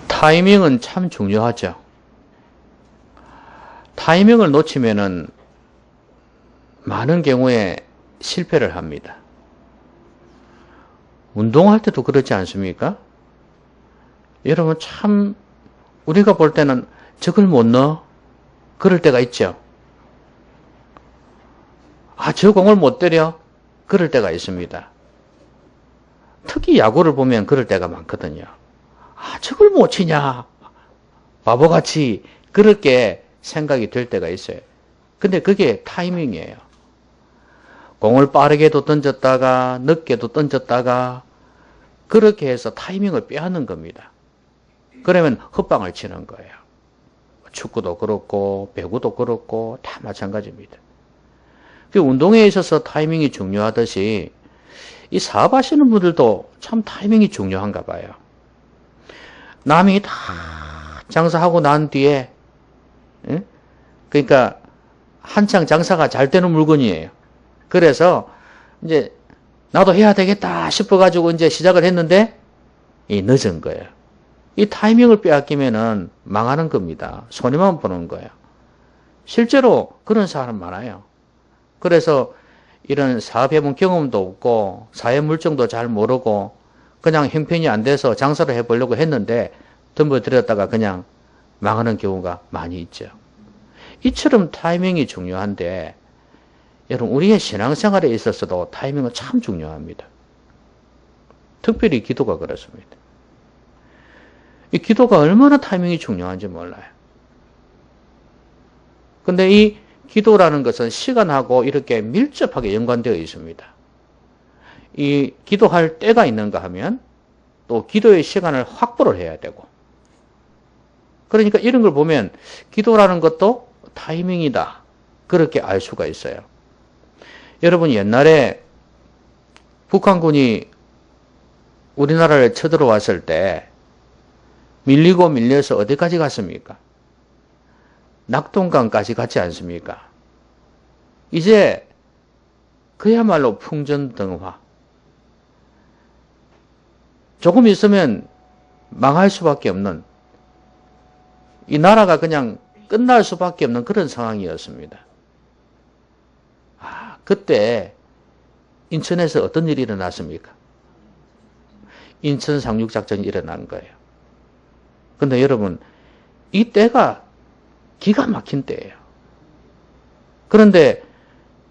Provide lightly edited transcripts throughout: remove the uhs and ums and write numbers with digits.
타이밍은 참 중요하죠. 타이밍을 놓치면은 많은 경우에 실패를 합니다. 운동할 때도 그렇지 않습니까? 여러분 참 우리가 볼 때는 저걸 못 넣어? 그럴 때가 있죠. 아, 저 공을 못 때려? 그럴 때가 있습니다. 특히 야구를 보면 그럴 때가 많거든요. 아, 저걸 못 치냐? 바보같이 그렇게 생각이 들 때가 있어요. 근데 그게 타이밍이에요. 공을 빠르게도 던졌다가 늦게도 던졌다가 그렇게 해서 타이밍을 빼앗는 겁니다. 그러면 헛방을 치는 거예요. 축구도 그렇고 배구도 그렇고 다 마찬가지입니다. 그 운동에 있어서 타이밍이 중요하듯이 이 사업하시는 분들도 참 타이밍이 중요한가 봐요. 남이 다 장사하고 난 뒤에 그러니까 한창 장사가 잘 되는 물건이에요. 그래서 이제 나도 해야 되겠다 싶어가지고 이제 시작을 했는데 이 늦은 거예요. 이 타이밍을 빼앗기면은 망하는 겁니다. 손해만 보는 거예요. 실제로 그런 사람 많아요. 그래서 이런 사업해본 경험도 없고 사회 물정도 잘 모르고 그냥 형편이 안 돼서 장사를 해보려고 했는데 덤벼들었다가 그냥 망하는 경우가 많이 있죠. 이처럼 타이밍이 중요한데 여러분 우리의 신앙생활에 있어서도 타이밍은 참 중요합니다. 특별히 기도가 그렇습니다. 이 기도가 얼마나 타이밍이 중요한지 몰라요. 근데 이 기도라는 것은 시간하고 이렇게 밀접하게 연관되어 있습니다. 이 기도할 때가 있는가 하면 또 기도의 시간을 확보를 해야 되고 그러니까 이런 걸 보면 기도라는 것도 타이밍이다. 그렇게 알 수가 있어요. 여러분 옛날에 북한군이 우리나라를 쳐들어왔을 때 밀리고 밀려서 어디까지 갔습니까? 낙동강까지 갔지 않습니까? 이제 그야말로 풍전등화. 조금 있으면 망할 수밖에 없는 이 나라가 그냥 끝날 수밖에 없는 그런 상황이었습니다. 아, 그때 인천에서 어떤 일이 일어났습니까? 인천 상륙작전이 일어난 거예요. 근데 여러분 이 때가 기가 막힌 때예요. 그런데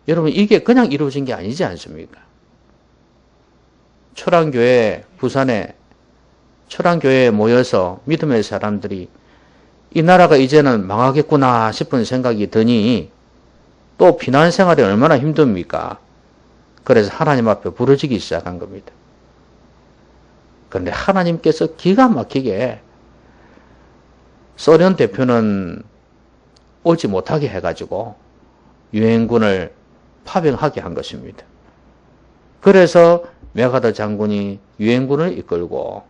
여러분 이게 그냥 이루어진 게 아니지 않습니까? 초랑교회 부산에 초랑교회에 모여서 믿음의 사람들이 이 나라가 이제는 망하겠구나 싶은 생각이 드니 또 피난 생활이 얼마나 힘듭니까? 그래서 하나님 앞에 부르짖기 시작한 겁니다. 그런데 하나님께서 기가 막히게 소련 대표는 오지 못하게 해가지고 유엔군을 파병하게 한 것입니다. 그래서 메가더 장군이 유엔군을 이끌고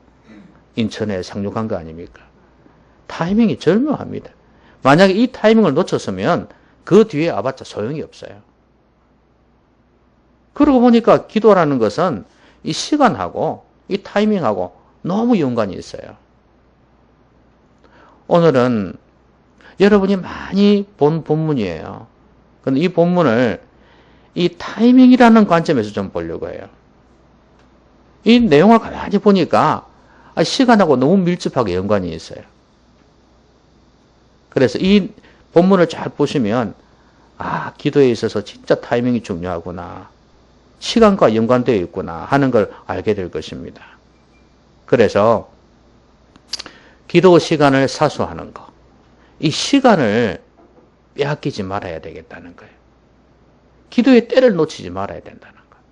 인천에 상륙한 거 아닙니까? 타이밍이 절묘합니다. 만약에 이 타이밍을 놓쳤으면 그 뒤에 아봤자 소용이 없어요. 그러고 보니까 기도라는 것은 이 시간하고 이 타이밍하고 너무 연관이 있어요. 오늘은 여러분이 많이 본 본문이에요. 그런데 이 본문을 이 타이밍이라는 관점에서 좀 보려고 해요. 이 내용을 가만히 보니까 시간하고 너무 밀접하게 연관이 있어요. 그래서 이 본문을 잘 보시면 아, 기도에 있어서 진짜 타이밍이 중요하구나. 시간과 연관되어 있구나 하는 걸 알게 될 것입니다. 그래서 기도 시간을 사수하는 것. 이 시간을 빼앗기지 말아야 되겠다는 거예요. 기도의 때를 놓치지 말아야 된다는 거예요.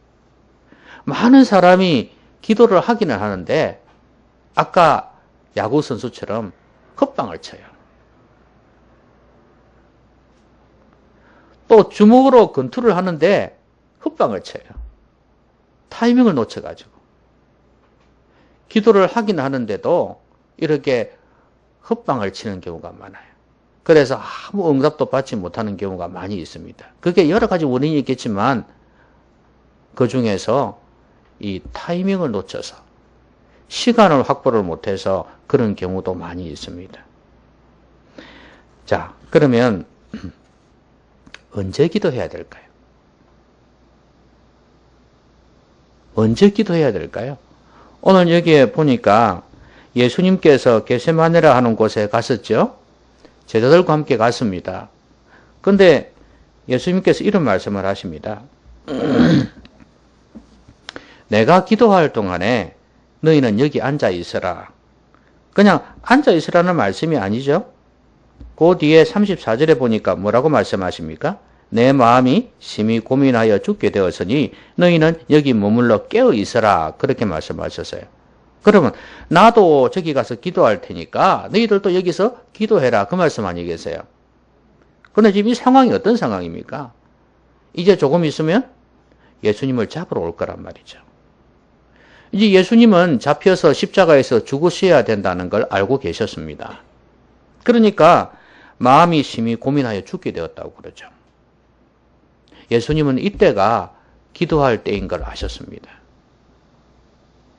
많은 사람이 기도를 하기는 하는데 아까 야구 선수처럼 헛방을 쳐요. 또 주먹으로 권투를 하는데 헛방을 쳐요. 타이밍을 놓쳐가지고. 기도를 하긴 하는데도 이렇게 헛방을 치는 경우가 많아요. 그래서 아무 응답도 받지 못하는 경우가 많이 있습니다. 그게 여러 가지 원인이 있겠지만 그 중에서 이 타이밍을 놓쳐서 시간을 확보를 못해서 그런 경우도 많이 있습니다. 자, 그러면 언제 기도해야 될까요? 언제 기도해야 될까요? 오늘 여기에 보니까 예수님께서 겟세마네라 하는 곳에 갔었죠? 제자들과 함께 갔습니다. 근데 예수님께서 이런 말씀을 하십니다. 내가 기도할 동안에 너희는 여기 앉아 있으라. 그냥 앉아 있으라는 말씀이 아니죠. 그 뒤에 34절에 보니까 뭐라고 말씀하십니까? 내 마음이 심히 고민하여 죽게 되었으니 너희는 여기 머물러 깨어 있으라. 그렇게 말씀하셨어요. 그러면 나도 저기 가서 기도할 테니까 너희들도 여기서 기도해라. 그 말씀 아니겠어요? 그런데 지금 이 상황이 어떤 상황입니까? 이제 조금 있으면 예수님을 잡으러 올 거란 말이죠. 이제 예수님은 잡혀서 십자가에서 죽으셔야 된다는 걸 알고 계셨습니다. 그러니까 마음이 심히 고민하여 죽게 되었다고 그러죠. 예수님은 이때가 기도할 때인 걸 아셨습니다.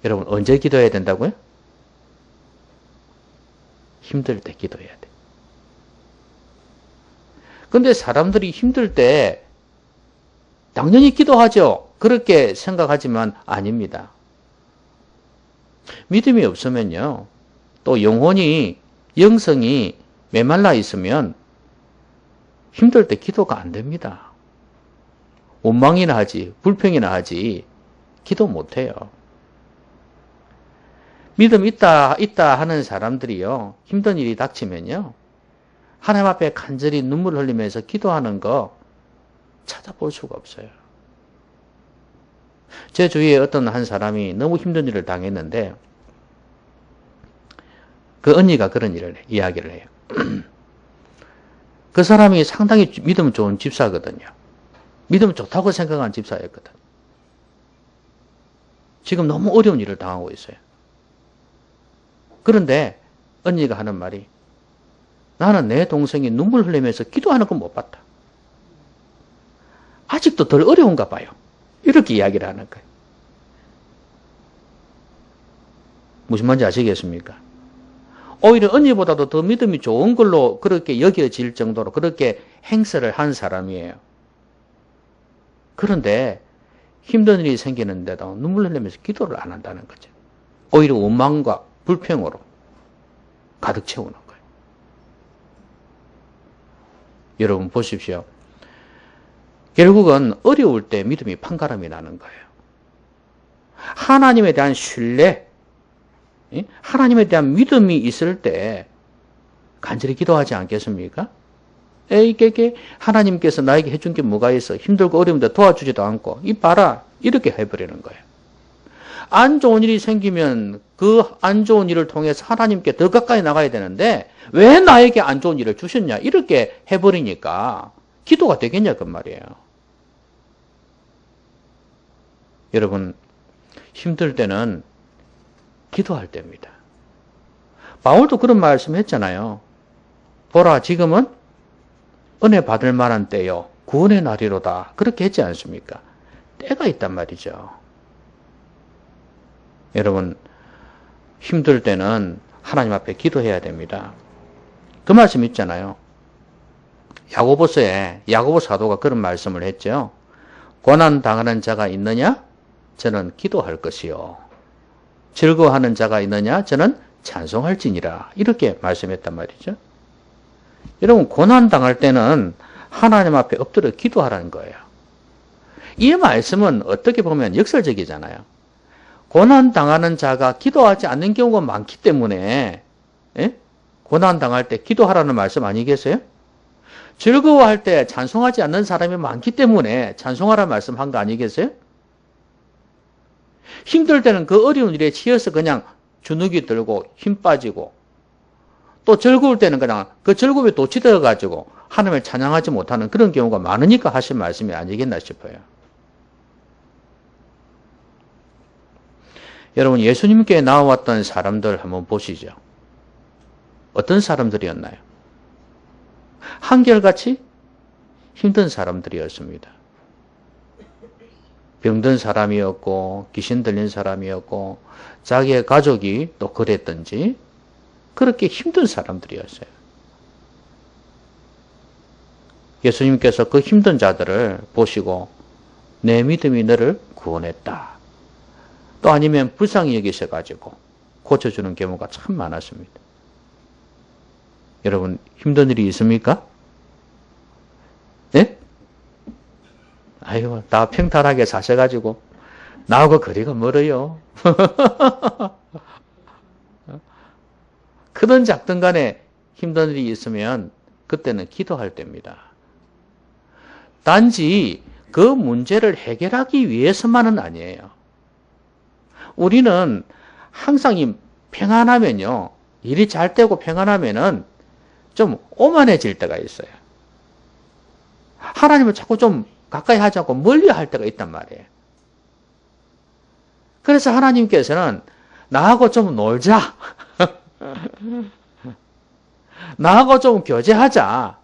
여러분 언제 기도해야 된다고요? 힘들 때 기도해야 돼. 근데 사람들이 힘들 때 당연히 기도하죠. 그렇게 생각하지만 아닙니다. 믿음이 없으면요. 또 영성이 메말라 있으면 힘들 때 기도가 안 됩니다. 원망이나 하지, 불평이나 하지, 기도 못 해요. 믿음 있다 하는 사람들이요. 힘든 일이 닥치면요. 하나님 앞에 간절히 눈물 흘리면서 기도하는 거 찾아볼 수가 없어요. 제 주위에 어떤 한 사람이 너무 힘든 일을 당했는데 그 언니가 그런 이야기를 해요. 그 사람이 상당히 믿음 좋은 집사거든요. 믿음 좋다고 생각한 집사였거든. 지금 너무 어려운 일을 당하고 있어요. 그런데 언니가 하는 말이 나는 내 동생이 눈물 흘리면서 기도하는 건 못 봤다. 아직도 덜 어려운가 봐요. 이렇게 이야기를 하는 거예요. 무슨 말인지 아시겠습니까? 오히려 언니보다도 더 믿음이 좋은 걸로 그렇게 여겨질 정도로 그렇게 행세를 한 사람이에요. 그런데 힘든 일이 생기는데도 눈물 흘리면서 기도를 안 한다는 거죠. 오히려 원망과 불평으로 가득 채우는 거예요. 여러분 보십시오. 결국은 어려울 때 믿음이 판가름이 나는 거예요. 하나님에 대한 신뢰, 하나님에 대한 믿음이 있을 때 간절히 기도하지 않겠습니까? 이게 하나님께서 나에게 해준 게 뭐가 있어? 힘들고 어려운데 도와주지도 않고 이 봐라 이렇게 해버리는 거예요. 안 좋은 일이 생기면 그 안 좋은 일을 통해서 하나님께 더 가까이 나가야 되는데 왜 나에게 안 좋은 일을 주셨냐 이렇게 해버리니까 기도가 되겠냐 그 말이에요. 여러분 힘들 때는 기도할 때입니다. 바울도 그런 말씀했잖아요. 보라 지금은 은혜 받을 만한 때요 구원의 날이로다 그렇게 했지 않습니까? 때가 있단 말이죠. 여러분 힘들 때는 하나님 앞에 기도해야 됩니다. 그 말씀 있잖아요. 야고보서에 야고보 사도가 그런 말씀을 했죠. 고난 당하는 자가 있느냐? 저는 기도할 것이요. 즐거워하는 자가 있느냐? 저는 찬송할지니라. 이렇게 말씀했단 말이죠. 여러분 고난 당할 때는 하나님 앞에 엎드려 기도하라는 거예요. 이 말씀은 어떻게 보면 역설적이잖아요. 고난 당하는 자가 기도하지 않는 경우가 많기 때문에 고난 당할 때 기도하라는 말씀 아니겠어요? 즐거워할 때 찬송하지 않는 사람이 많기 때문에 찬송하라는 말씀 한 거 아니겠어요? 힘들 때는 그 어려운 일에 치여서 그냥 주눅이 들고 힘 빠지고 또 즐거울 때는 그냥 그 즐거움에 도취되어 가지고 하나님을 찬양하지 못하는 그런 경우가 많으니까 하신 말씀이 아니겠나 싶어요. 여러분 예수님께 나왔던 사람들 한번 보시죠. 어떤 사람들이었나요? 한결같이 힘든 사람들이었습니다. 병든 사람이었고 귀신 들린 사람이었고 자기의 가족이 또 그랬든지 그렇게 힘든 사람들이었어요. 예수님께서 그 힘든 자들을 보시고 내 믿음이 너를 구원했다. 또 아니면 불쌍히 여기셔가지고 고쳐주는 경우가 참 많았습니다. 여러분 힘든 일이 있습니까? 예? 아이고 다 평탄하게 사셔가지고 나하고 거리가 멀어요. 크든 작든 간에 힘든 일이 있으면 그때는 기도할 때입니다. 단지 그 문제를 해결하기 위해서만은 아니에요. 우리는 항상 이 평안하면요. 일이 잘 되고 평안하면은 좀 오만해질 때가 있어요. 하나님을 자꾸 좀 가까이 하지 않고 멀리 할 때가 있단 말이에요. 그래서 하나님께서는 나하고 좀 놀자. 나하고 좀 교제하자.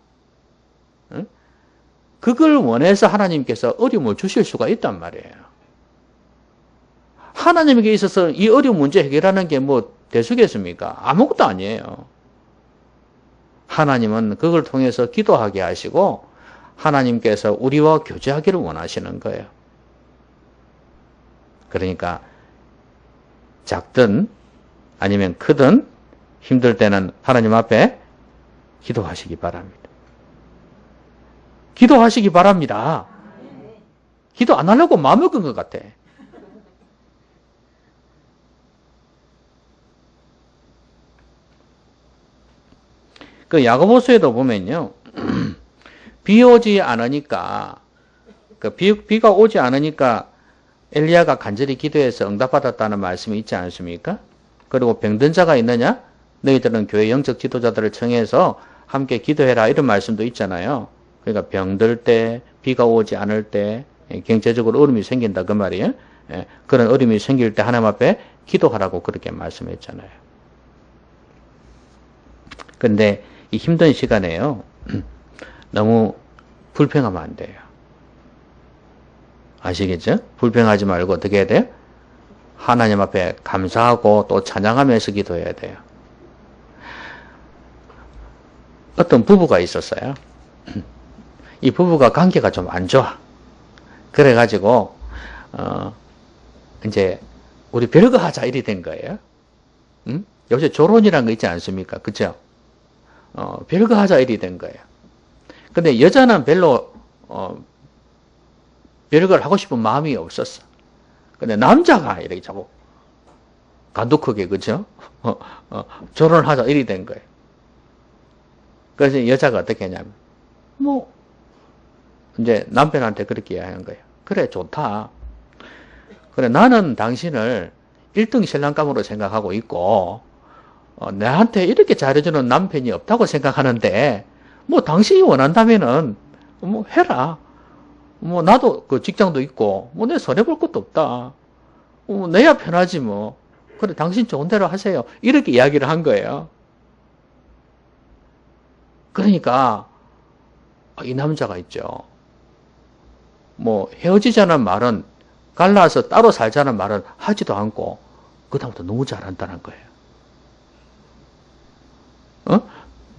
그걸 원해서 하나님께서 어려움을 주실 수가 있단 말이에요. 하나님에게 있어서 이 어려운 문제 해결하는 게 뭐 대수겠습니까? 아무것도 아니에요. 하나님은 그걸 통해서 기도하게 하시고 하나님께서 우리와 교제하기를 원하시는 거예요. 그러니까 작든 아니면 크든 힘들 때는 하나님 앞에 기도하시기 바랍니다. 기도하시기 바랍니다. 기도 안 하려고 마음먹은 것 같아. 그 야고보서에도 보면요. 비 오지 않으니까 비가 오지 않으니까 엘리야가 간절히 기도해서 응답받았다는 말씀이 있지 않습니까? 그리고 병든 자가 있느냐? 너희들은 교회 영적 지도자들을 청해서 함께 기도해라 이런 말씀도 있잖아요. 그러니까 병들 때, 비가 오지 않을 때 경제적으로 어려움이 생긴다 그 말이에요. 그런 어려움이 생길 때 하나님 앞에 기도하라고 그렇게 말씀했잖아요. 근데 이 힘든 시간에요. 너무 불평하면 안 돼요. 아시겠죠? 불평하지 말고 어떻게 해야 돼요? 하나님 앞에 감사하고 또 찬양하면서 기도해야 돼요. 어떤 부부가 있었어요. 이 부부가 관계가 좀 안 좋아. 그래가지고 이제 우리 별거 하자 이리 된 거예요. 요새 조론이라는 거 있지 않습니까? 그죠? 별거 하자 이리 된 거예요. 근데 여자는 별로 별걸 하고 싶은 마음이 없었어. 근데 남자가 이렇게 자꾸 간독하게 그죠? 결혼을 하자 이리 된 거예요. 그래서 여자가 어떻게 했냐면 이제 남편한테 그렇게 이야기한 거예요. 그래 좋다. 그래 나는 당신을 1등 신랑감으로 생각하고 있고 나한테 이렇게 잘해주는 남편이 없다고 생각하는데 당신이 원한다면은 해라. 나도 그 직장도 있고 내 손해볼 것도 없다. 내야 편하지 뭐. 그래 당신 좋은 대로 하세요. 이렇게 이야기를 한 거예요. 그러니까 이 남자가 있죠. 헤어지자는 말은 갈라서 따로 살자는 말은 하지도 않고 그다음부터 너무 잘한다는 거예요.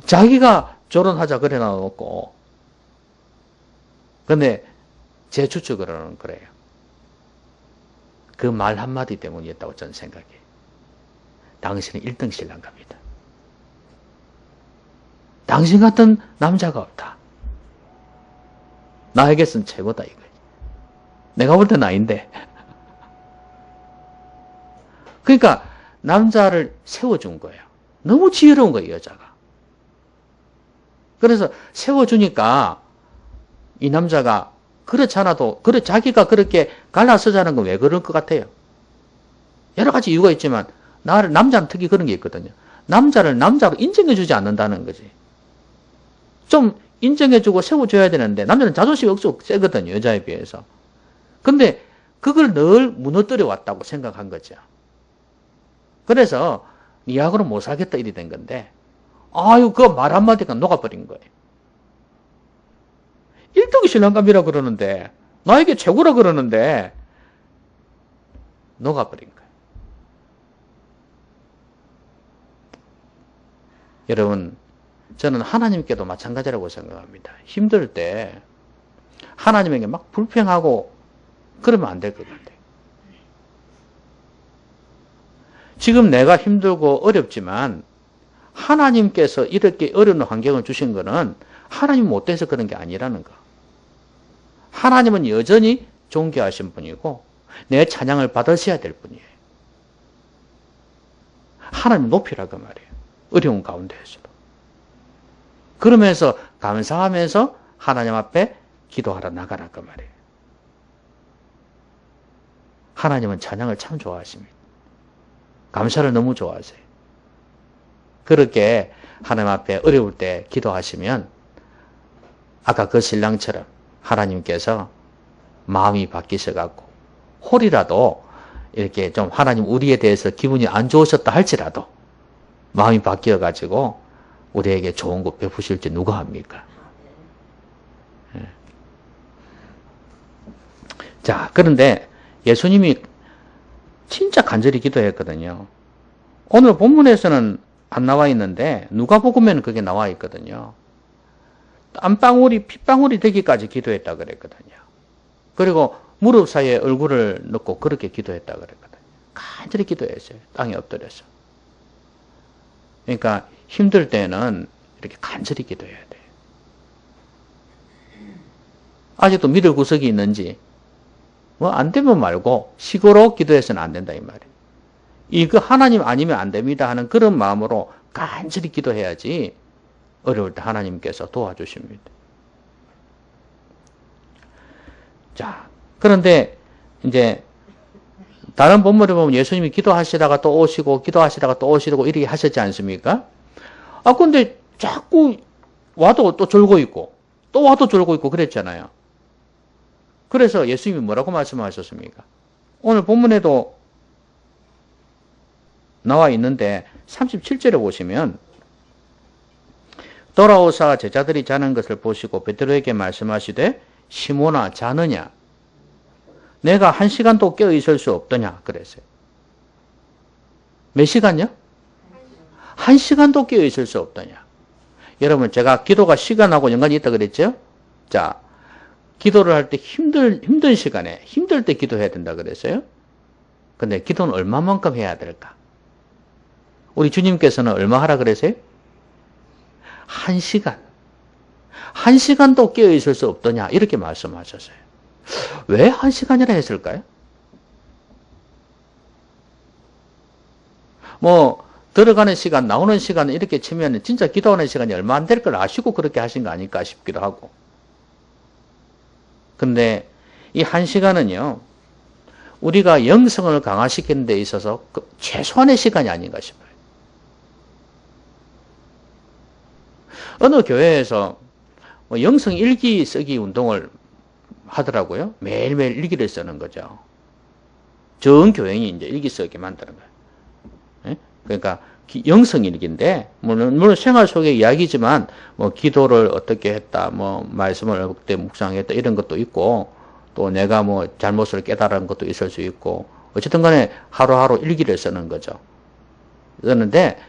자기가 결혼하자 그래 놔놓고 근데 제 추측으로는 그래요. 그 말 한마디 때문이었다고 저는 생각해요. 당신은 1등 신랑감이다. 당신 같은 남자가 없다. 나에게선 최고다 이거예요. 내가 볼 때는 아닌데. 그러니까 남자를 세워준 거예요. 너무 지혜로운 거예요, 여자가. 그래서 세워주니까 이 남자가 그렇지 않아도 자기가 그렇게 갈라서자는 건 왜 그럴 것 같아요? 여러 가지 이유가 있지만 남자는 특히 그런 게 있거든요. 남자를 남자로 인정해주지 않는다는 거지. 좀 인정해주고 세워줘야 되는데 남자는 자존심이 억수 세거든요. 여자에 비해서. 근데 그걸 늘 무너뜨려 왔다고 생각한 거죠. 그래서 니하고는 못 살겠다 이리 된 건데 그 말 한마디가 녹아버린 거예요. 1등 신랑감이라 그러는데 나에게 최고라 그러는데 녹아버린 거예요. 여러분, 저는 하나님께도 마찬가지라고 생각합니다. 힘들 때 하나님에게 막 불평하고 그러면 안 될 것 같아요. 지금 내가 힘들고 어렵지만 하나님께서 이렇게 어려운 환경을 주신 거는 하나님 못돼서 그런 게 아니라는 거. 하나님은 여전히 존귀하신 분이고 내 찬양을 받으셔야 될 분이에요. 하나님 높이라고 말이에요. 어려운 가운데에서도. 그러면서 감사하면서 하나님 앞에 기도하러 나가라고 말이에요. 하나님은 찬양을 참 좋아하십니다. 감사를 너무 좋아하세요. 그렇게 하나님 앞에 어려울 때 기도하시면 아까 그 신랑처럼 하나님께서 마음이 바뀌셔갖고 홀이라도 이렇게 좀 하나님 우리에 대해서 기분이 안 좋으셨다 할지라도 마음이 바뀌어가지고 우리에게 좋은 것 베푸실지 누가 합니까? 자, 그런데 예수님이 진짜 간절히 기도했거든요. 오늘 본문에서는 안 나와 있는데 누가복음에는 그게 나와 있거든요. 땀방울이 핏방울이 되기까지 기도했다 그랬거든요. 그리고 무릎 사이에 얼굴을 넣고 그렇게 기도했다 그랬거든요. 간절히 기도했어요. 땅에 엎드려서. 그러니까 힘들 때는 이렇게 간절히 기도해야 돼요. 아직도 믿을 구석이 있는지 뭐 안 되면 말고 식으로 기도해서는 안 된다 이 말이에요. 이거 하나님 아니면 안 됩니다 하는 그런 마음으로 간절히 기도해야지 어려울 때 하나님께서 도와주십니다. 자, 그런데 이제 다른 본문에 보면 예수님이 기도하시다가 또 오시고 기도하시다가 또 오시고 이렇게 하셨지 않습니까? 아, 근데 자꾸 와도 또 졸고 있고 또 와도 졸고 있고 그랬잖아요. 그래서 예수님이 뭐라고 말씀하셨습니까? 오늘 본문에도 나와 있는데 37절에 보시면 돌아오사 제자들이 자는 것을 보시고 베드로에게 말씀하시되 시몬아 자느냐? 내가 1시간도 깨어 있을 수 없더냐? 그랬어요. 몇 시간요? 1시간도 깨어 있을 수 없더냐? 여러분 제가 기도가 시간하고 연관이 있다 그랬죠? 자, 기도를 할 때 힘든 시간에 힘들 때 기도해야 된다 그랬어요. 근데 기도는 얼마만큼 해야 될까? 우리 주님께서는 얼마 하라 그랬어요? 1시간. 1시간도 깨어 있을 수 없더냐? 이렇게 말씀하셨어요. 왜 1시간이라 했을까요? 뭐 들어가는 시간, 나오는 시간 이렇게 치면 진짜 기도하는 시간이 얼마 안 될 걸 아시고 그렇게 하신 거 아닐까 싶기도 하고. 근데 이 1시간은요, 우리가 영성을 강화시키는 데 있어서 최소한의 시간이 아닌가 싶어요. 어느 교회에서 영성 일기 쓰기 운동을 하더라고요. 매일매일 일기를 쓰는 거죠. 전 교행이 이제 일기 쓰게 만드는 거예요. 그러니까 영성 일기인데 물론 생활 속의 이야기지만 뭐 기도를 어떻게 했다, 뭐 말씀을 어떻게 묵상했다 이런 것도 있고 또 내가 뭐 잘못을 깨달은 것도 있을 수 있고 어쨌든 간에 하루하루 일기를 쓰는 거죠. 그러는데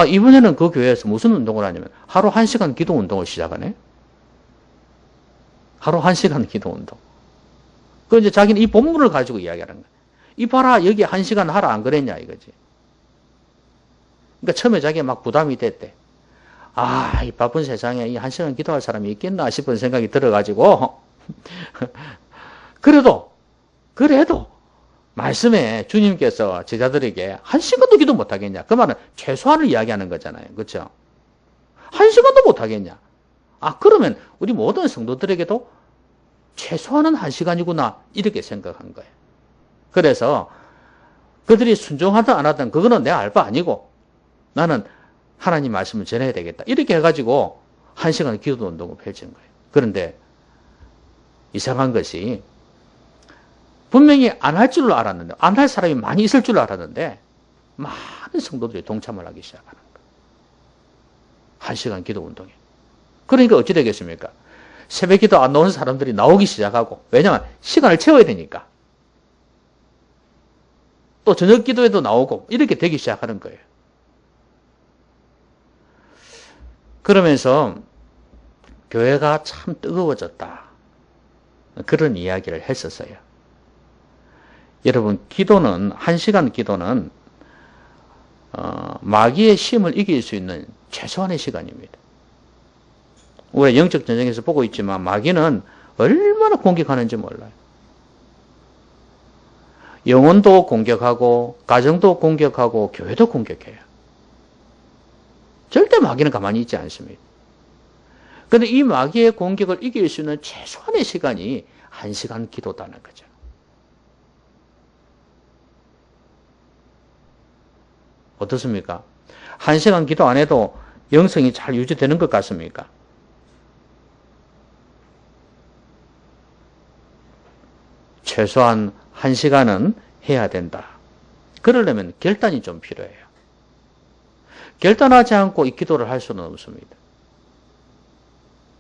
이번에는 그 교회에서 무슨 운동을 하냐면 하루 1시간 기도 운동을 시작하네. 하루 1시간 기도 운동. 그 이제 자기는 이 본문을 가지고 이야기하는 거야. 이 봐라 여기 1시간 하라 안 그랬냐 이거지. 그러니까 처음에 자기가 막 부담이 됐대. 이 바쁜 세상에 이 1시간 기도할 사람이 있겠나 싶은 생각이 들어가지고 그래도 말씀에 주님께서 제자들에게 1시간도 기도 못하겠냐. 그 말은 최소한을 이야기하는 거잖아요. 그렇죠? 1시간도 못하겠냐. 그러면 우리 모든 성도들에게도 최소한은 1시간이구나 이렇게 생각한 거예요. 그래서 그들이 순종하든 안 하든 그거는 내 알 바 아니고 나는 하나님 말씀을 전해야 되겠다. 이렇게 해가지고 1시간 기도 운동을 펼친 거예요. 그런데 이상한 것이 분명히 안 할 줄로 알았는데 안 할 사람이 많이 있을 줄로 알았는데 많은 성도들이 동참을 하기 시작하는 거예요. 1시간 기도 운동에. 그러니까 어찌 되겠습니까? 새벽 기도 안 나오는 사람들이 나오기 시작하고 왜냐하면 시간을 채워야 되니까. 또 저녁 기도에도 나오고 이렇게 되기 시작하는 거예요. 그러면서 교회가 참 뜨거워졌다. 그런 이야기를 했었어요. 여러분, 기도는, 1시간 기도는 마귀의 시험을 이길 수 있는 최소한의 시간입니다. 우리가 영적 전쟁에서 보고 있지만 마귀는 얼마나 공격하는지 몰라요. 영혼도 공격하고 가정도 공격하고 교회도 공격해요. 절대 마귀는 가만히 있지 않습니다. 그런데 이 마귀의 공격을 이길 수 있는 최소한의 시간이 1시간 기도다는 거죠. 어떻습니까? 1시간 기도 안 해도 영성이 잘 유지되는 것 같습니까? 최소한 1시간은 해야 된다. 그러려면 결단이 좀 필요해요. 결단하지 않고 이 기도를 할 수는 없습니다.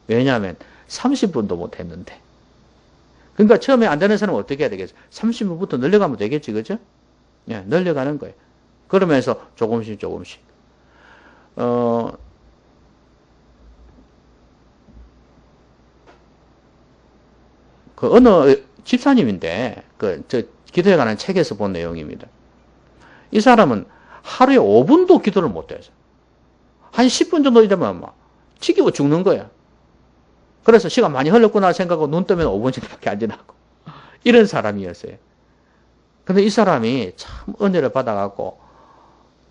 왜냐하면 30분도 못 했는데. 그러니까 처음에 안 되는 사람은 어떻게 해야 되겠어? 30분부터 늘려가면 되겠지, 그죠? 예, 늘려가는 거예요. 그러면서 조금씩. 어느 집사님인데, 기도에 관한 책에서 본 내용입니다. 이 사람은 하루에 5분도 기도를 못 해서, 한 10분 정도 되면 막, 지기고 죽는 거야. 그래서 시간 많이 흘렀구나 생각하고 눈 뜨면 5분 정도밖에 안 지나고. 이런 사람이었어요. 근데 이 사람이 참 은혜를 받아갖고,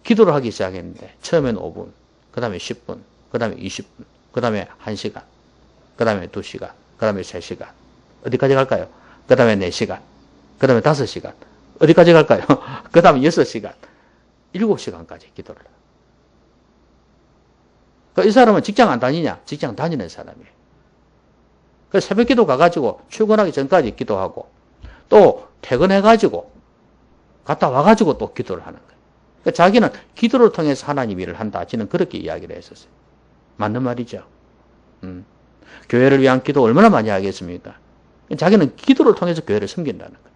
기도를 하기 시작했는데, 처음엔 5분, 그 다음에 10분, 그 다음에 20분, 그 다음에 1시간, 그 다음에 2시간, 그 다음에 3시간. 어디까지 갈까요? 그 다음에 4시간, 그 다음에 5시간. 어디까지 갈까요? 그 다음에 6시간, 7시간까지 기도를 해요. 이 사람은 직장 안 다니냐? 직장 다니는 사람이에요. 그래서 새벽 기도 가가지고 출근하기 전까지 기도하고, 또 퇴근해가지고, 갔다 와가지고 또 기도를 하는 거예요. 그러니까 자기는 기도를 통해서 하나님 일을 한다. 저는 그렇게 이야기를 했었어요. 맞는 말이죠. 교회를 위한 기도 얼마나 많이 하겠습니까? 자기는 기도를 통해서 교회를 섬긴다는 거예요.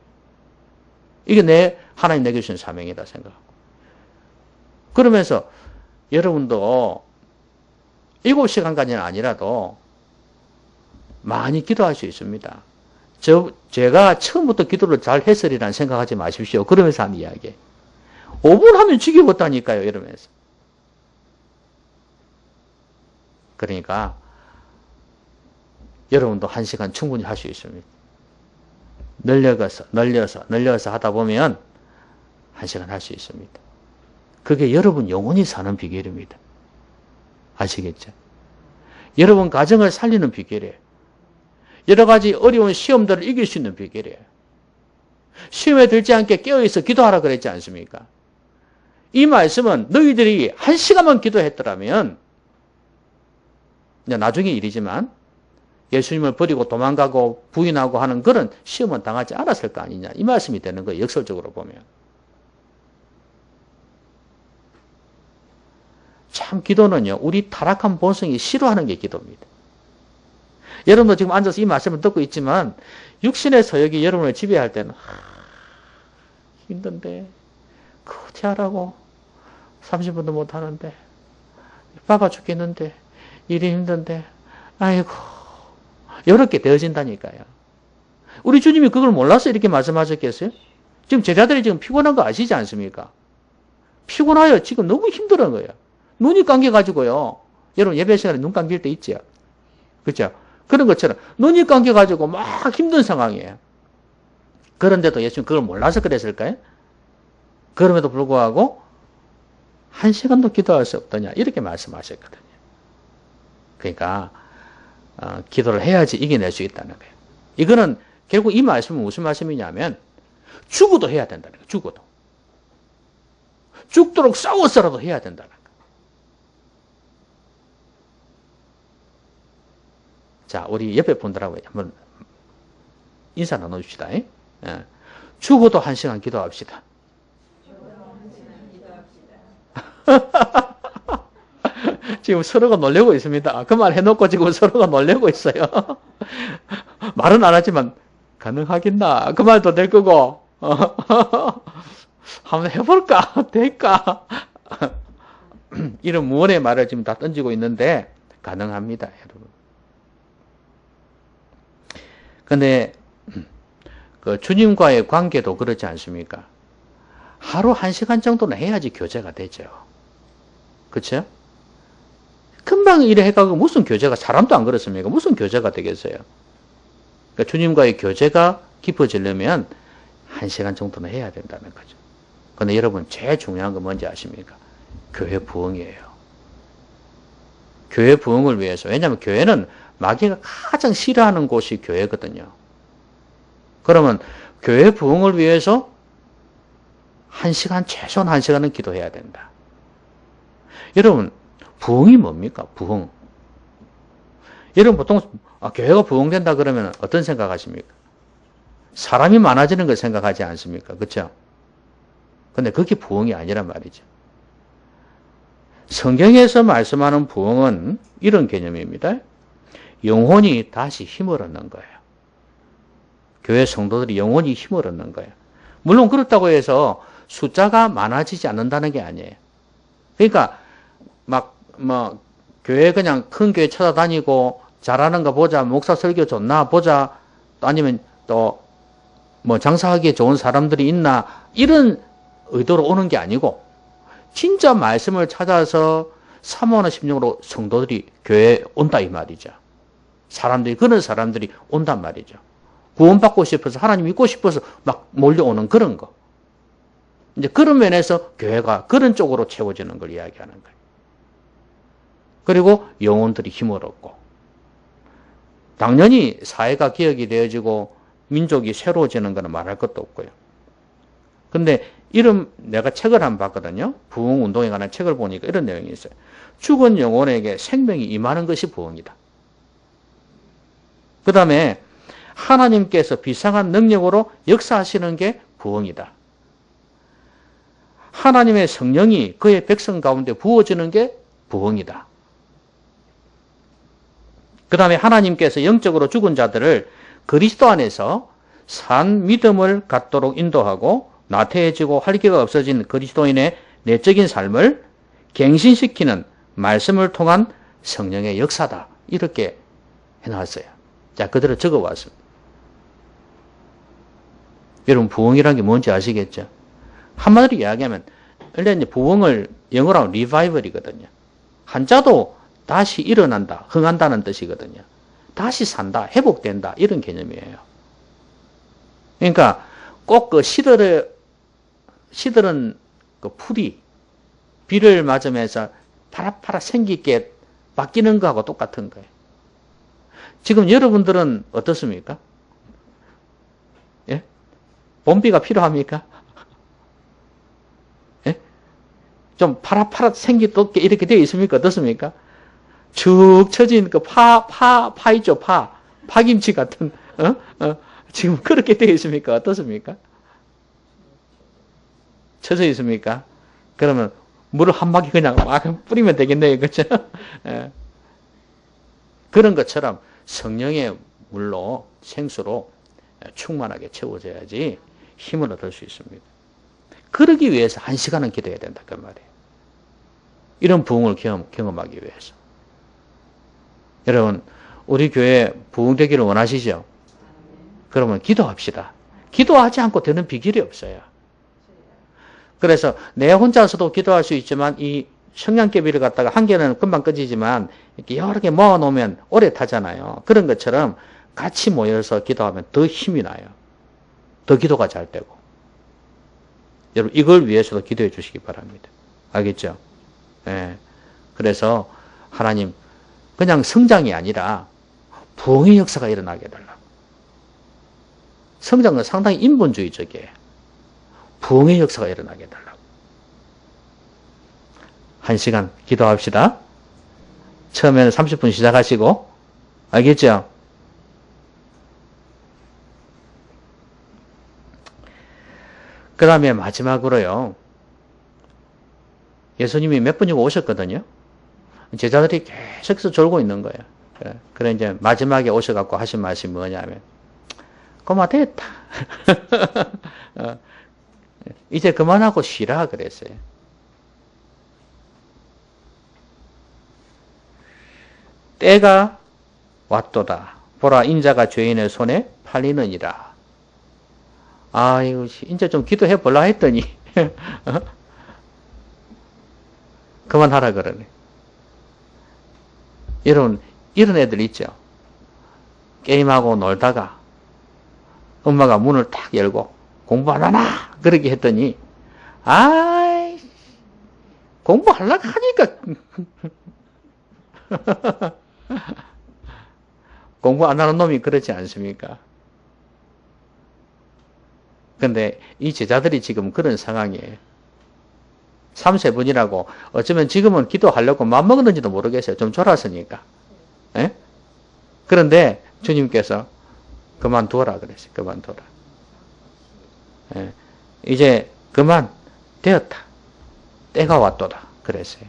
이게 하나님 내게 주신 사명이다 생각하고. 그러면서 여러분도 7시간까지는 아니라도 많이 기도할 수 있습니다. 제가 처음부터 기도를 잘 했으리란 생각하지 마십시오. 그러면서 한 이야기. 5분 하면 지겨웠다니까요. 이러면서. 그러니까 여러분도 1시간 충분히 할 수 있습니다. 늘려서 하다 보면 1시간 할 수 있습니다. 그게 여러분 영혼이 사는 비결입니다. 아시겠죠? 여러분 가정을 살리는 비결이에요. 여러 가지 어려운 시험들을 이길 수 있는 비결이에요. 시험에 들지 않게 깨어있어 기도하라 그랬지 않습니까? 이 말씀은 너희들이 1시간만 기도했더라면, 나중에 일이지만, 예수님을 버리고 도망가고 부인하고 하는 그런 시험은 당하지 않았을 거 아니냐. 이 말씀이 되는 거예요. 역설적으로 보면. 참 기도는요. 우리 타락한 본성이 싫어하는 게 기도입니다. 여러분도 지금 앉아서 이 말씀을 듣고 있지만 육신의 서역이 여러분을 지배할 때는 힘든데 어떻게 하라고 30분도 못 하는데 바빠 죽겠는데 일이 힘든데 아이고 이렇게 되어진다니까요. 우리 주님이 그걸 몰라서 이렇게 말씀하셨겠어요? 지금 제자들이 지금 피곤한 거 아시지 않습니까? 피곤하여 지금 너무 힘들은 거예요. 눈이 감겨가지고요. 여러분 예배 시간에 눈 감길 때 있죠? 그렇죠? 그런 것처럼 눈이 감겨가지고 막 힘든 상황이에요. 그런데도 예수님 그걸 몰라서 그랬을까요? 그럼에도 불구하고 1시간도 기도할 수 없더냐 이렇게 말씀하셨거든요. 그러니까 기도를 해야지 이겨낼 수 있다는 거예요. 이거는 결국 이 말씀은 무슨 말씀이냐면 죽어도 해야 된다는 거예요. 죽어도. 죽도록 싸워서라도 해야 된다는 거예요. 자, 우리 옆에 분들하고 한번 인사 나눠줍시다. 예? 죽어도 1시간 기도합시다. 지금 서로가 놀래고 있습니다. 그 말 해놓고 지금 서로가 놀래고 있어요. 말은 안 하지만 가능하겠나? 그 말도 될 거고. 한번 해볼까? 될까? 이런 무언의 말을 지금 다 던지고 있는데 가능합니다, 여러분. 근데 그 주님과의 관계도 그렇지 않습니까? 하루 1시간 정도는 해야지 교제가 되죠. 그렇죠? 금방 이래 해가고 무슨 교제가, 사람도 안 그렇습니까? 무슨 교제가 되겠어요? 그러니까 주님과의 교제가 깊어지려면 1시간 정도는 해야 된다는 거죠. 근데 여러분, 제일 중요한 건 뭔지 아십니까? 교회 부흥이에요. 교회 부흥을 위해서. 왜냐하면 교회는 마귀가 가장 싫어하는 곳이 교회거든요. 그러면 교회 부흥을 위해서 1시간, 최소한 1시간은 기도해야 된다. 여러분, 부흥이 뭡니까? 부흥. 여러분 보통 교회가 부흥된다 그러면 어떤 생각하십니까? 사람이 많아지는 걸 생각하지 않습니까? 그렇죠? 근데 그게 부흥이 아니란 말이죠. 성경에서 말씀하는 부흥은 이런 개념입니다. 영혼이 다시 힘을 얻는 거예요. 교회 성도들이 영혼이 힘을 얻는 거예요. 물론 그렇다고 해서 숫자가 많아지지 않는다는 게 아니에요. 그러니까 교회 그냥 큰 교회 찾아다니고 잘하는 거 보자, 목사 설교 좋나 보자, 아니면 또 장사하기에 좋은 사람들이 있나, 이런 의도로 오는 게 아니고 진짜 말씀을 찾아서 사모하는 심령으로 성도들이 교회에 온다 이 말이죠. 그런 사람들이 온단 말이죠. 구원받고 싶어서, 하나님 믿고 싶어서 막 몰려오는 그런 거. 이제 그런 면에서 교회가 그런 쪽으로 채워지는 걸 이야기하는 거예요. 그리고 영혼들이 힘을 얻고, 당연히 사회가 개혁이 되어지고 민족이 새로워지는 것은 말할 것도 없고요. 근데 내가 책을 한번 봤거든요. 부흥운동에 관한 책을 보니까 이런 내용이 있어요. 죽은 영혼에게 생명이 임하는 것이 부흥이다. 그 다음에 하나님께서 비상한 능력으로 역사하시는 게 부흥이다. 하나님의 성령이 그의 백성 가운데 부어지는 게 부흥이다. 그 다음에 하나님께서 영적으로 죽은 자들을 그리스도 안에서 산 믿음을 갖도록 인도하고 나태해지고 활기가 없어진 그리스도인의 내적인 삶을 갱신시키는 말씀을 통한 성령의 역사다. 이렇게 해놨어요. 자, 그대로 적어왔습니다. 여러분, 부흥이라는 게 뭔지 아시겠죠? 한마디로 이야기하면, 일단 부흥을 영어로 하면 리바이벌이거든요. 한자도 다시 일어난다, 흥한다는 뜻이거든요. 다시 산다, 회복된다, 이런 개념이에요. 그러니까 꼭 그 시들은 그 풀이, 비를 맞으면서 파랗파랗 생기게 바뀌는 거하고 똑같은 거예요. 지금 여러분들은 어떻습니까? 예? 봄비가 필요합니까? 예? 좀 파랗파랗 생기게 이렇게 되어 있습니까? 어떻습니까? 축 처진 그 파 있죠, 파김치 같은, 지금 그렇게 되어 있습니까? 어떻습니까? 쳐져 있습니까? 그러면 물을 한 바퀴 그냥 막 뿌리면 되겠네요. 그렇죠? 예. 그런 것처럼 성령의 물로, 생수로 충만하게 채워져야지 힘을 얻을 수 있습니다. 그러기 위해서 1시간은 기도해야 된다, 그 말이에요. 이런 부흥을 경험하기 위해서. 여러분, 우리 교회 부흥되기를 원하시죠? 그러면 기도합시다. 기도하지 않고 되는 비결이 없어요. 그래서 내 혼자서도 기도할 수 있지만 이 성냥개비를 갖다가 한 개는 금방 꺼지지만 이렇게 여러 개 모아놓으면 오래 타잖아요. 그런 것처럼 같이 모여서 기도하면 더 힘이 나요. 더 기도가 잘 되고. 여러분, 이걸 위해서도 기도해 주시기 바랍니다. 알겠죠? 예. 그래서 하나님, 그냥 성장이 아니라 부흥의 역사가 일어나게 해달라고. 성장은 상당히 인본주의적이에요. 부흥의 역사가 일어나게 해달라고. 1시간 기도합시다. 처음에는 30분 시작하시고, 알겠죠? 그 다음에 마지막으로요. 예수님이 몇 번이고 오셨거든요. 제자들이 계속해서 졸고 있는 거예요. 그래 이제 마지막에 오셔갖고 하신 말씀이 뭐냐면, 고마 됐다. 이제 그만하고 쉬라 그랬어요. 때가 왔도다. 보라 인자가 죄인의 손에 팔리느니라. 아이고 이제 좀 기도해 볼라 했더니 그만하라 그러네. 여러분 이런 애들 있죠. 게임하고 놀다가 엄마가 문을 탁 열고 공부 안 하나? 그렇게 했더니 아이 공부하려고 하니까 공부 안 하는 놈이 그렇지 않습니까? 근데 이 제자들이 지금 그런 상황이에요. 3세분이라고 어쩌면 지금은 기도하려고 맘먹었는지도 모르겠어요. 좀 졸았으니까. 에? 그런데 주님께서 그만두어라 그랬어요. 그만두어라. 예. 이제 그만 되었다. 때가 왔도다. 그랬어요.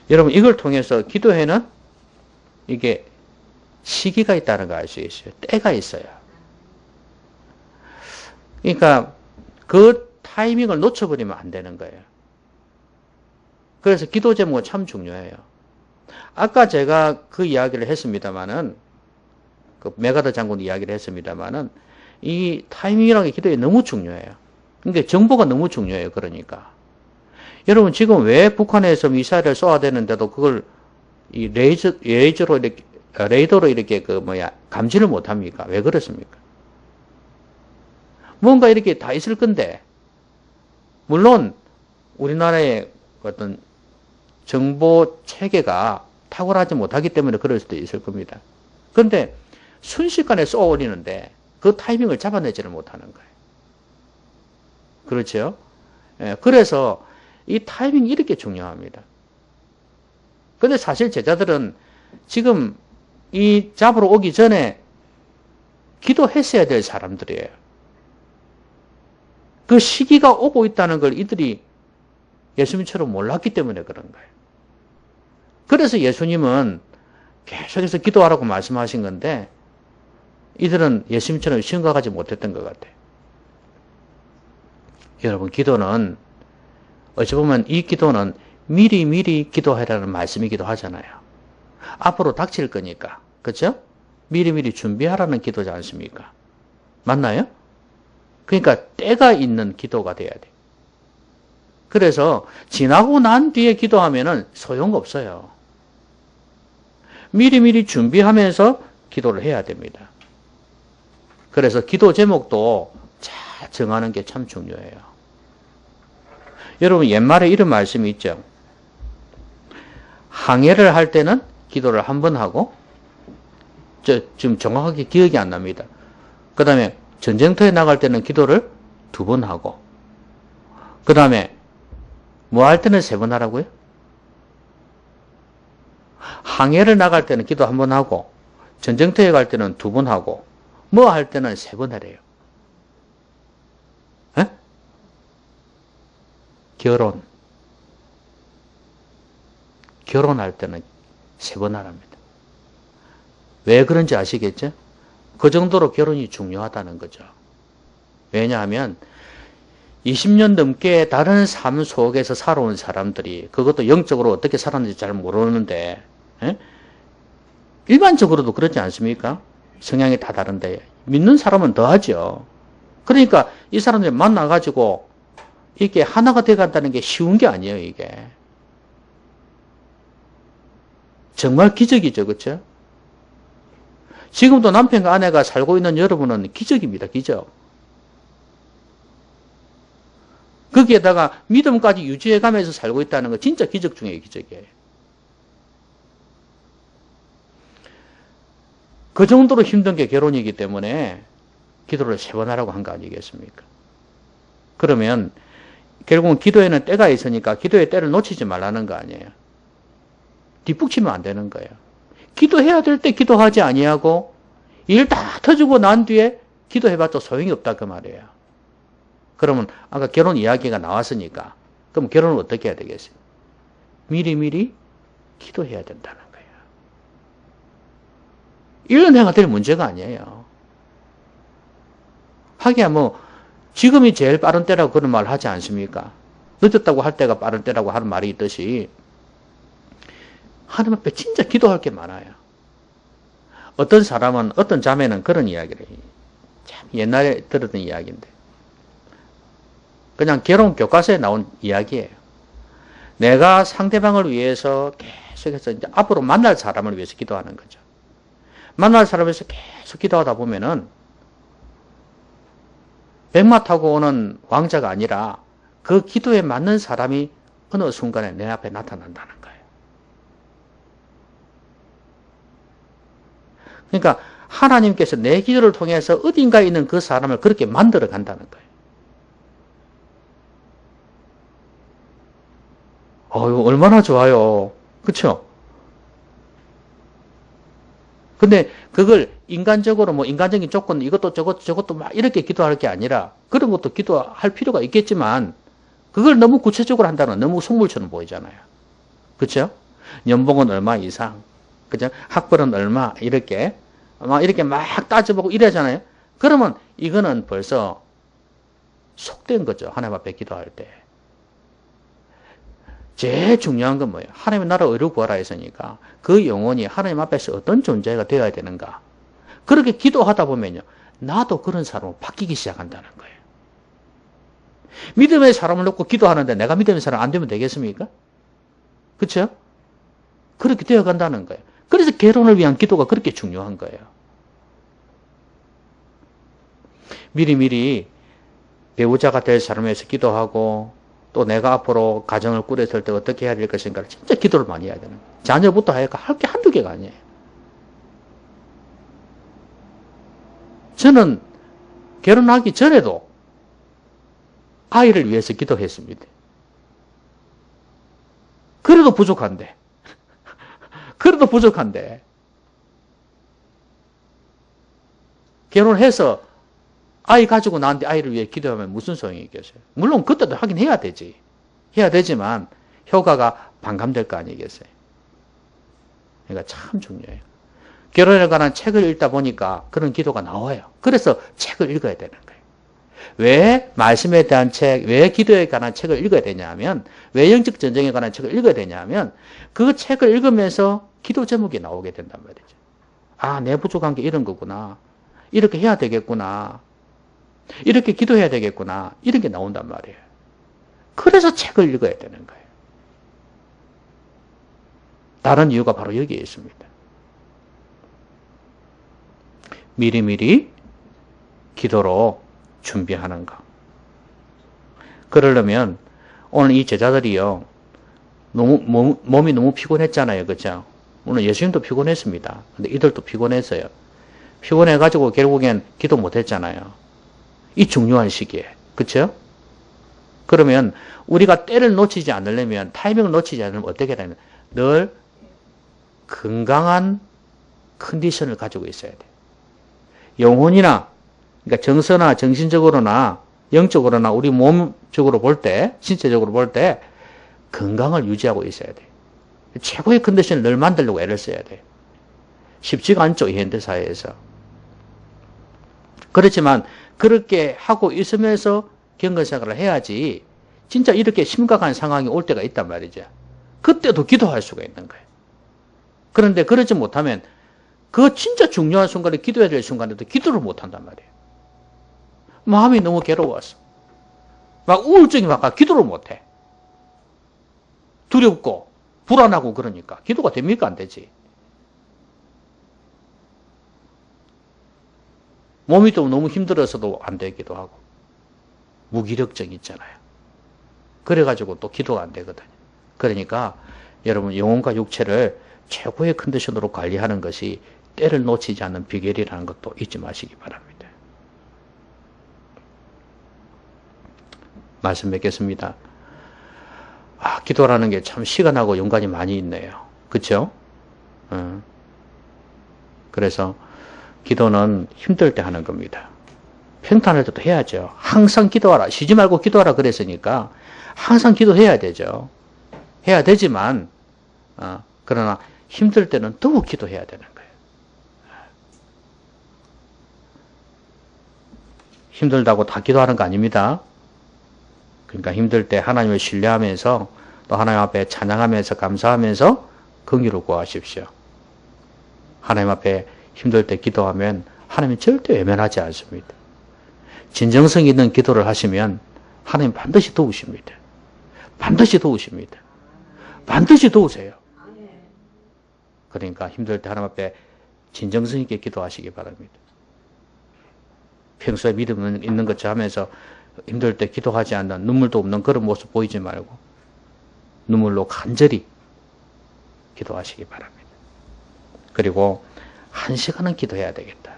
여러분 이걸 통해서 기도에는 이게 시기가 있다는 거 알 수 있어요. 때가 있어요. 그러니까 그 타이밍을 놓쳐버리면 안 되는 거예요. 그래서 기도 제목은 참 중요해요. 아까 제가 그 이야기를 했습니다마는 그 메가더 장군 이야기를 했습니다마는 이 타이밍이라는 게 기도에 너무 중요해요. 그러니까 정보가 너무 중요해요. 그러니까 여러분 지금 왜 북한에서 미사일을 쏘아야 되는데도 그걸 이 레이저로 이렇게 레이더로 이렇게 감지를 못 합니까? 왜 그렇습니까? 뭔가 이렇게 다 있을 건데 물론 우리나라의 어떤 정보 체계가 탁월하지 못하기 때문에 그럴 수도 있을 겁니다. 그런데 순식간에 쏘아올리는데 그 타이밍을 잡아내지를 못하는 거예요. 그렇죠? 예, 그래서 이 타이밍이 이렇게 중요합니다. 근데 사실 제자들은 지금 이 잡으러 오기 전에 기도했어야 될 사람들이에요. 그 시기가 오고 있다는 걸 이들이 예수님처럼 몰랐기 때문에 그런 거예요. 그래서 예수님은 계속해서 기도하라고 말씀하신 건데 이들은 예수님처럼 심각하지 못했던 것 같아요. 여러분 기도는 어찌 보면 이 기도는 미리 기도해라는 말씀이기도 하잖아요. 앞으로 닥칠 거니까. 그렇죠? 미리 준비하라는 기도지 않습니까? 맞나요? 그러니까 때가 있는 기도가 돼야 돼. 그래서 지나고 난 뒤에 기도하면은 소용없어요. 미리 준비하면서 기도를 해야 됩니다. 그래서 기도 제목도 잘 정하는 게 참 중요해요. 여러분 옛말에 이런 말씀이 있죠. 항해를 할 때는 기도를 한 번 하고 지금 정확하게 기억이 안 납니다. 그 다음에 전쟁터에 나갈 때는 기도를 2번 하고 그 다음에 뭐 할 때는 3번 하라고요? 항해를 나갈 때는 기도 1번 하고 전쟁터에 갈 때는 2번 하고 뭐 할 때는 3번 하래요. 에? 결혼할 때는 3번 하랍니다. 왜 그런지 아시겠죠? 그 정도로 결혼이 중요하다는 거죠. 왜냐하면 20년 넘게 다른 삶 속에서 살아온 사람들이 그것도 영적으로 어떻게 살았는지 잘 모르는데 일반적으로도 그렇지 않습니까? 성향이 다 다른데 믿는 사람은 더 하죠. 그러니까 이 사람들 만나가지고 이게 하나가 돼간다는 게 쉬운 게 아니에요. 이게 정말 기적이죠. 그렇죠? 지금도 남편과 아내가 살고 있는 여러분은 기적입니다. 기적. 거기에다가 믿음까지 유지해가면서 살고 있다는 거 진짜 기적 중에 기적이에요. 그 정도로 힘든 게 결혼이기 때문에 기도를 3번 하라고 한 거 아니겠습니까? 그러면 결국은 기도에는 때가 있으니까 기도의 때를 놓치지 말라는 거 아니에요. 뒷북치면 안 되는 거예요. 기도해야 될 때 기도하지 아니하고 일 다 터지고 난 뒤에 기도해봤자 소용이 없다 그 말이에요. 그러면 아까 결혼 이야기가 나왔으니까 그럼 결혼을 어떻게 해야 되겠어요? 미리 기도해야 된다는 거예요. 1년 해가 될 문제가 아니에요. 하기야 뭐 지금이 제일 빠른 때라고 그런 말 하지 않습니까? 늦었다고 할 때가 빠른 때라고 하는 말이 있듯이 하나님 앞에 진짜 기도할 게 많아요. 어떤 사람은, 어떤 자매는 그런 이야기를 해요. 참 옛날에 들었던 이야기인데 그냥 결혼 교과서에 나온 이야기예요. 내가 상대방을 위해서 계속해서 이제 앞으로 만날 사람을 위해서 기도하는 거죠. 만날 사람을 위해서 계속 기도하다 보면은 백마 타고 오는 왕자가 아니라 그 기도에 맞는 사람이 어느 순간에 내 앞에 나타난다는 거예요. 그러니까 하나님께서 내 기도를 통해서 어딘가에 있는 그 사람을 그렇게 만들어 간다는 거예요. 얼마나 좋아요. 그쵸? 근데 그걸 인간적으로 뭐 인간적인 조건 이것도 저것도 막 이렇게 기도할 게 아니라 그런 것도 기도할 필요가 있겠지만 그걸 너무 구체적으로 한다는 너무 속물처럼 보이잖아요. 그쵸? 연봉은 얼마 이상, 그죠? 학벌은 얼마 이렇게 막 따져보고 이러잖아요. 그러면 이거는 벌써 속된 거죠. 하나님 앞에 기도할 때. 제일 중요한 건 뭐예요? 하나님의 나라 의를 구하라 했으니까 그 영혼이 하나님 앞에서 어떤 존재가 되어야 되는가? 그렇게 기도하다 보면요. 나도 그런 사람으로 바뀌기 시작한다는 거예요. 믿음의 사람을 놓고 기도하는데 내가 믿음의 사람 안 되면 되겠습니까? 그렇죠? 그렇게 되어간다는 거예요. 그래서 결혼을 위한 기도가 그렇게 중요한 거예요. 미리미리 배우자가 될 사람을 위해서 기도하고 또 내가 앞으로 가정을 꾸렸을 때 어떻게 해야 될 것인가 진짜 기도를 많이 해야 되는 거예요. 자녀부터 하니까 할 게 한두 개가 아니에요. 저는 결혼하기 전에도 아이를 위해서 기도했습니다. 그래도 부족한데. 결혼해서 아이 가지고 나한테 아이를 위해 기도하면 무슨 소용이 있겠어요? 물론 그때도 하긴 해야 되지. 해야 되지만 효과가 반감될 거 아니겠어요? 그러니까 참 중요해요. 결혼에 관한 책을 읽다 보니까 그런 기도가 나와요. 그래서 책을 읽어야 되는 거예요. 왜 말씀에 대한 책, 왜 기도에 관한 책을 읽어야 되냐면, 왜 영적 전쟁에 관한 책을 읽어야 되냐면, 그 책을 읽으면서 기도 제목이 나오게 된단 말이죠. 아, 내 부족한 게 이런 거구나. 이렇게 해야 되겠구나. 이렇게 기도해야 되겠구나. 이런 게 나온단 말이에요. 그래서 책을 읽어야 되는 거예요. 다른 이유가 바로 여기에 있습니다. 미리미리 기도로 준비하는 거. 그러려면 오늘 이 제자들이요. 몸이 너무 피곤했잖아요. 그죠? 오늘 예수님도 피곤했습니다. 근데 이들도 피곤했어요. 피곤해가지고 결국엔 기도 못했잖아요. 이 중요한 시기에. 그쵸? 그러면 우리가 때를 놓치지 않으려면, 타이밍을 놓치지 않으면 어떻게 되냐면 늘 건강한 컨디션을 가지고 있어야 돼. 영혼이나, 그러니까 정서나 정신적으로나 영적으로나 우리 몸적으로 볼 때, 신체적으로 볼 때 건강을 유지하고 있어야 돼. 최고의 컨디션을 늘 만들려고 애를 써야 돼. 쉽지가 않죠, 이 현대사회에서. 그렇지만 그렇게 하고 있으면서 경건생활을 해야지 진짜 이렇게 심각한 상황이 올 때가 있단 말이죠. 그때도 기도할 수가 있는 거예요. 그런데 그러지 못하면 그 진짜 중요한 순간에 기도해야 될 순간에도 기도를 못한단 말이에요. 마음이 너무 괴로워서 막 우울증이 막 기도를 못해. 두렵고 불안하고 그러니까 기도가 됩니까? 안 되지. 몸이 또 너무 힘들어서도 안 되기도 하고 무기력증 있잖아요. 그래가지고 또 기도가 안 되거든요. 그러니까 여러분 영혼과 육체를 최고의 컨디션으로 관리하는 것이 때를 놓치지 않는 비결이라는 것도 잊지 마시기 바랍니다. 말씀 맺겠습니다. 기도라는 게 참 시간하고 연관이 많이 있네요. 그렇죠? 그래서 기도는 힘들 때 하는 겁니다. 평탄할 때도 해야죠. 항상 기도하라. 쉬지 말고 기도하라 그랬으니까 항상 기도해야 되죠. 해야 되지만 그러나 힘들 때는 더욱 기도해야 되는 거예요. 힘들다고 다 기도하는 거 아닙니다. 그러니까 힘들 때 하나님을 신뢰하면서 또 하나님 앞에 찬양하면서 감사하면서 긍휼을 구하십시오. 하나님 앞에 힘들 때 기도하면 하나님은 절대 외면하지 않습니다. 진정성 있는 기도를 하시면 하나님 반드시 도우십니다. 반드시 도우십니다. 반드시 도우세요. 그러니까 힘들 때 하나님 앞에 진정성 있게 기도하시기 바랍니다. 평소에 믿음 있는 것처럼 하면서 힘들 때 기도하지 않는 눈물도 없는 그런 모습 보이지 말고 눈물로 간절히 기도하시기 바랍니다. 그리고 1시간은 기도해야 되겠다.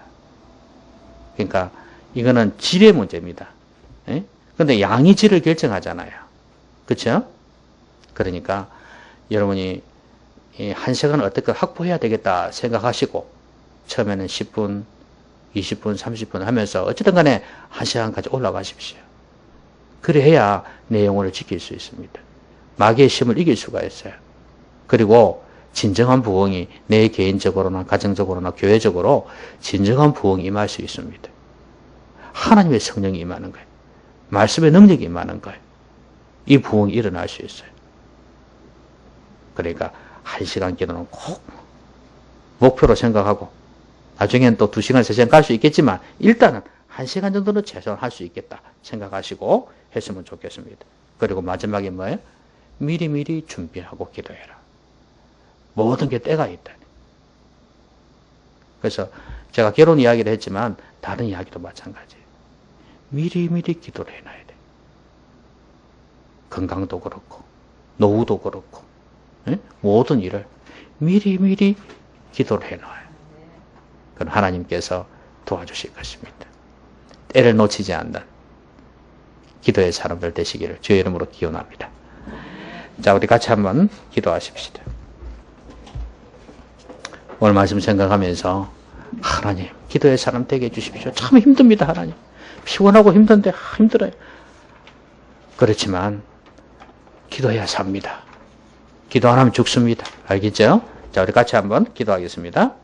그러니까 이거는 질의 문제입니다. 그런데 양이 질을 결정하잖아요. 그렇죠? 그러니까 여러분이 이 1시간을 어떻게 확보해야 되겠다 생각하시고 처음에는 10분, 20분, 30분 하면서 어쨌든 간에 1시간까지 올라가십시오. 그래야 내 영혼을 지킬 수 있습니다. 마귀의 힘을 이길 수가 있어요. 그리고 진정한 부흥이 내 개인적으로나 가정적으로나 교회적으로 진정한 부흥이 임할 수 있습니다. 하나님의 성령이 임하는 거예요. 말씀의 능력이 임하는 거예요. 이 부흥이 일어날 수 있어요. 그러니까 1시간 기도는 꼭 목표로 생각하고 나중엔 또 2시간, 3시간 갈 수 있겠지만 일단은 1시간 정도는 최소한 할 수 있겠다 생각하시고 했으면 좋겠습니다. 그리고 마지막에 뭐예요? 미리미리 준비하고 기도해라. 모든 게 때가 있다. 그래서 제가 결혼 이야기를 했지만 다른 이야기도 마찬가지예요. 미리미리 기도를 해놔야 돼. 건강도 그렇고 노후도 그렇고 모든 일을 미리미리 기도를 해놔요. 그럼 하나님께서 도와주실 것입니다. 때를 놓치지 않는 기도의 사람들 되시기를 주의 이름으로 기원합니다. 자, 우리 같이 한번 기도하십시다. 오늘 말씀 생각하면서 하나님, 기도의 사람 되게 해주십시오. 참 힘듭니다, 하나님. 피곤하고 힘든데 힘들어요. 그렇지만 기도해야 삽니다. 기도 안 하면 죽습니다. 알겠죠? 자, 우리 같이 한번 기도하겠습니다.